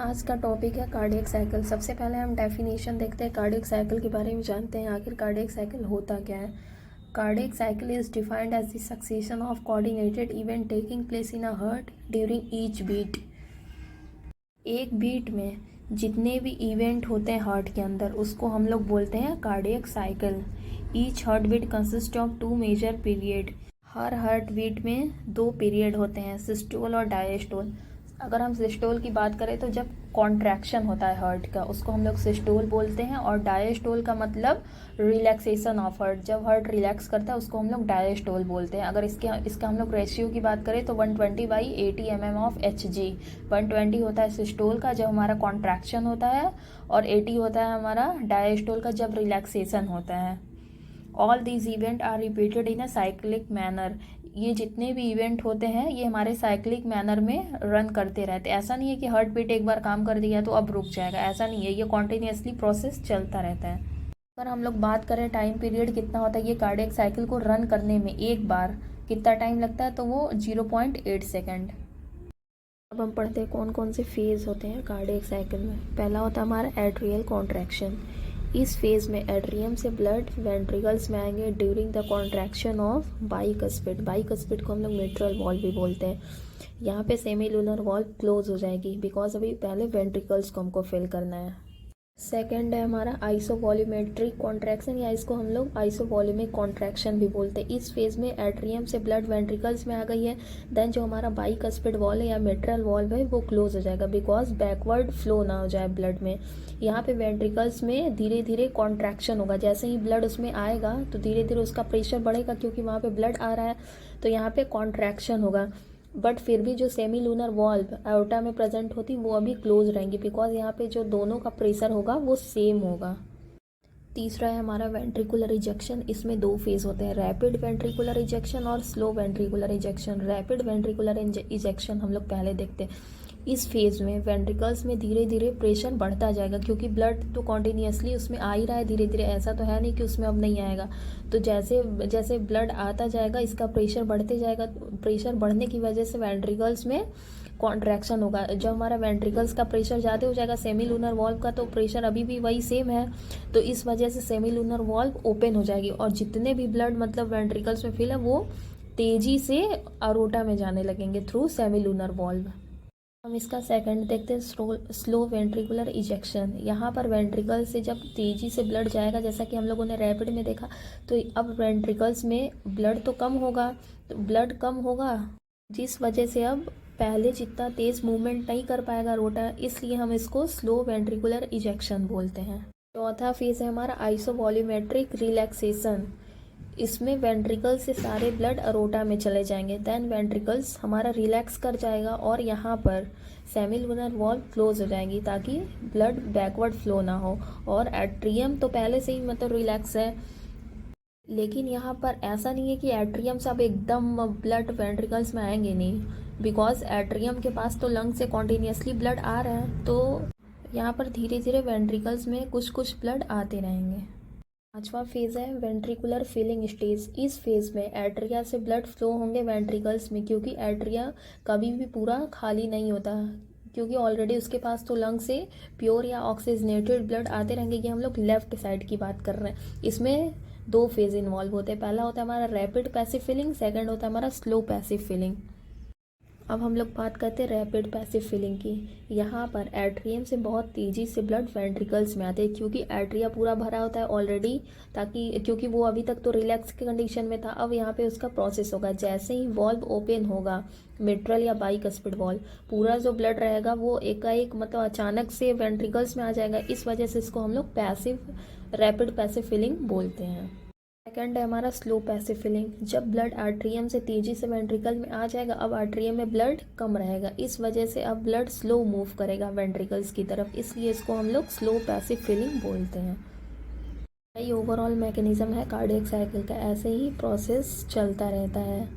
आज का टॉपिक है कार्डियक साइकिल। सबसे पहले हम डेफिनेशन देखते हैं, कार्डियक साइकिल के बारे में जानते हैं आखिर कार्डियक साइकिल होता क्या है। Cardiac cycle is defined as the succession of coordinated event taking place in a heart during each beat. एक बीट में जितने भी इवेंट होते हैं हार्ट के अंदर उसको हम लोग बोलते हैं cardiac cycle. Each heart beat consist of 2 major period. हर हार्ट बीट में 2 पीरियड होते हैं, सिस्टोल और डायस्टोल। अगर हम सिस्टोल की बात करें तो जब कॉन्ट्रैक्शन होता है हार्ट का उसको हम लोग सिस्टोल बोलते हैं, और डायस्टोल का मतलब रिलैक्सेशन ऑफ हार्ट। जब हार्ट रिलैक्स करता है उसको हम लोग डायस्टोल बोलते हैं। अगर इसका हम लोग रेशियो की बात करें तो 120/80 mm ऑफ Hg। 120 होता है सिस्टोल का जब हमारा कॉन्ट्रैक्शन होता है, और 80 होता है हमारा डायस्टोल का जब रिलैक्सेशन होता है। All these event are repeated in a cyclic manner. ये जितने भी इवेंट होते हैं ये हमारे साइक्लिक मैनर में रन करते रहते हैं। ऐसा नहीं है कि हार्ट बीट एक बार काम कर दिया तो अब रुक जाएगा, ऐसा नहीं है। ये कॉन्टिन्यूसली प्रोसेस चलता रहता है। अगर हम लोग बात करें टाइम पीरियड कितना होता है ये कार्डियक साइकिल को रन करने में, एक बार कितना टाइम लगता है, तो वो 0.8 सेकेंड। अब हम पढ़ते हैं कौन कौन से फेज़ होते हैं कार्डियक साइकिल में। पहला होता है हमारा एट्रियल कॉन्ट्रैक्शन। इस फेज में एट्रियम से ब्लड वेंट्रिकल्स में आएंगे during the contraction of bicuspid. Bicuspid को हम लोग मिट्रल वॉल्व भी बोलते हैं। यहाँ पे सेमीलुनर वॉल्व क्लोज हो जाएगी बिकॉज अभी पहले वेंट्रिकल्स को हमको फिल करना है। सेकेंड है हमारा आइसोवॉल्यूमेट्रिक कॉन्ट्रैक्शन, या इसको हम लोग आइसोवॉल्यूमिक कॉन्ट्रैक्शन भी बोलते हैं। इस फेज में एट्रियम से ब्लड वेंट्रिकल्स में आ गई है, देन जो हमारा बाइकस्पिड वॉल है या मिट्रल वॉल्व है वो क्लोज हो जाएगा बिकॉज बैकवर्ड फ्लो ना हो जाए ब्लड में। यहाँ पे वेंट्रिकल्स में धीरे धीरे कॉन्ट्रैक्शन होगा। जैसे ही ब्लड उसमें आएगा तो धीरे धीरे उसका प्रेशर बढ़ेगा क्योंकि वहाँ पे ब्लड आ रहा है, तो यहाँ पे कॉन्ट्रैक्शन होगा। बट फिर भी जो सेमी लूनर वॉल्व एओर्टा में प्रेजेंट होती वो अभी क्लोज रहेंगी बिकॉज यहाँ पे जो दोनों का प्रेशर होगा वो सेम होगा। तीसरा है हमारा वेंट्रिकुलर इजेक्शन। इसमें 2 फेज होते हैं, रैपिड वेंट्रिकुलर इजेक्शन और slow ventricular ejection. Rapid ventricular ejection हम लोग पहले देखते हैं। इस फेज में वेंट्रिकल्स में धीरे धीरे प्रेशर बढ़ता जाएगा क्योंकि ब्लड तो कॉन्टिन्यूसली उसमें आ ही रहा है धीरे धीरे, ऐसा तो है नहीं कि उसमें अब नहीं आएगा। तो जैसे जैसे ब्लड आता जाएगा इसका प्रेशर बढ़ते जाएगा। प्रेशर बढ़ने की वजह से वेंट्रिकल्स में कॉन्ट्रैक्शन होगा। जब हमारा वेंट्रिकल्स का प्रेशर ज़्यादा हो जाएगा, सेमी लूनर वॉल्व का तो प्रेशर अभी भी वही सेम है, तो इस वजह से सेमी लूनर वॉल्व ओपन हो जाएगी और जितने भी ब्लड मतलब वेंट्रिकल्स में फिल है वो तेजी से अरोटा में जाने लगेंगे थ्रू सेमी लूनर वॉल्व। हम इसका सेकंड देखते हैं, स्लो वेंट्रिकुलर इजेक्शन। यहाँ पर वेंट्रिकल से जब तेजी से ब्लड जाएगा, जैसा कि हम लोगों ने रैपिड में देखा, तो अब वेंट्रिकल्स में ब्लड तो कम होगा, तो ब्लड कम होगा जिस वजह से अब पहले जितना तेज मूवमेंट नहीं कर पाएगा रोटा, इसलिए हम इसको स्लो वेंट्रिकुलर इजेक्शन बोलते हैं। चौथा फेज है हमारा आइसोवॉल्यूमेट्रिक रिलैक्सेशन। इसमें वेंट्रिकल से सारे ब्लड अरोटा में चले जाएंगे, देन वेंट्रिकल्स हमारा रिलैक्स कर जाएगा और यहाँ पर सेमी लूनर वॉल्व क्लोज हो जाएंगी ताकि ब्लड बैकवर्ड फ्लो ना हो। और एट्रियम तो पहले से ही मतलब रिलैक्स है, लेकिन यहाँ पर ऐसा नहीं है कि एट्रियम से अब एकदम ब्लड वेंट्रिकल्स में आएंगे नहीं, बिकॉज एट्रियम के पास तो लंग से कॉन्टिन्यूसली ब्लड आ रहा है, तो यहाँ पर धीरे धीरे वेंट्रिकल्स में कुछ कुछ ब्लड आते रहेंगे। पांचवा फेज है वेंट्रिकुलर फिलिंग स्टेज। इस फेज में एट्रिया से ब्लड फ्लो होंगे वेंट्रिकल्स में, क्योंकि एट्रिया कभी भी पूरा खाली नहीं होता, क्योंकि ऑलरेडी उसके पास तो लंग से प्योर या ऑक्सीजनेटेड ब्लड आते रहेंगे। ये हम लोग लेफ्ट साइड की बात कर रहे हैं। इसमें 2 फेज इन्वॉल्व होते हैं, पहला होता है हमारा रैपिड पैसिव फिलिंग, सेकेंड होता है हमारा स्लो पैसिव फिलिंग। अब हम लोग बात करते हैं रैपिड पैसिव फिलिंग की। यहाँ पर एट्रियम से बहुत तेज़ी से ब्लड वेंट्रिकल्स में आते हैं क्योंकि एट्रिया पूरा भरा होता है ऑलरेडी, क्योंकि वो अभी तक तो रिलैक्स की कंडीशन में था। अब यहाँ पे उसका प्रोसेस होगा, जैसे ही वॉल्व ओपन होगा, मिट्रल या बाइकस्पिड वॉल्व, पूरा जो ब्लड रहेगा वो एकाएक मतलब अचानक से वेंट्रिकल्स में आ जाएगा। इस वजह से इसको हम लोग रैपिड पैसिव फिलिंग बोलते हैं। सेकेंड है हमारा स्लो पैसिव फिलिंग। जब ब्लड आर्ट्रियम से तेजी से वेंट्रिकल में आ जाएगा, अब आर्ट्रियम में ब्लड कम रहेगा, इस वजह से अब ब्लड स्लो मूव करेगा वेंट्रिकल्स की तरफ, इसलिए इसको हम लोग स्लो पैसिव फिलिंग बोलते हैं। यही ओवरऑल मैकेनिज्म है कार्डियक साइकिल का, ऐसे ही प्रोसेस चलता रहता है।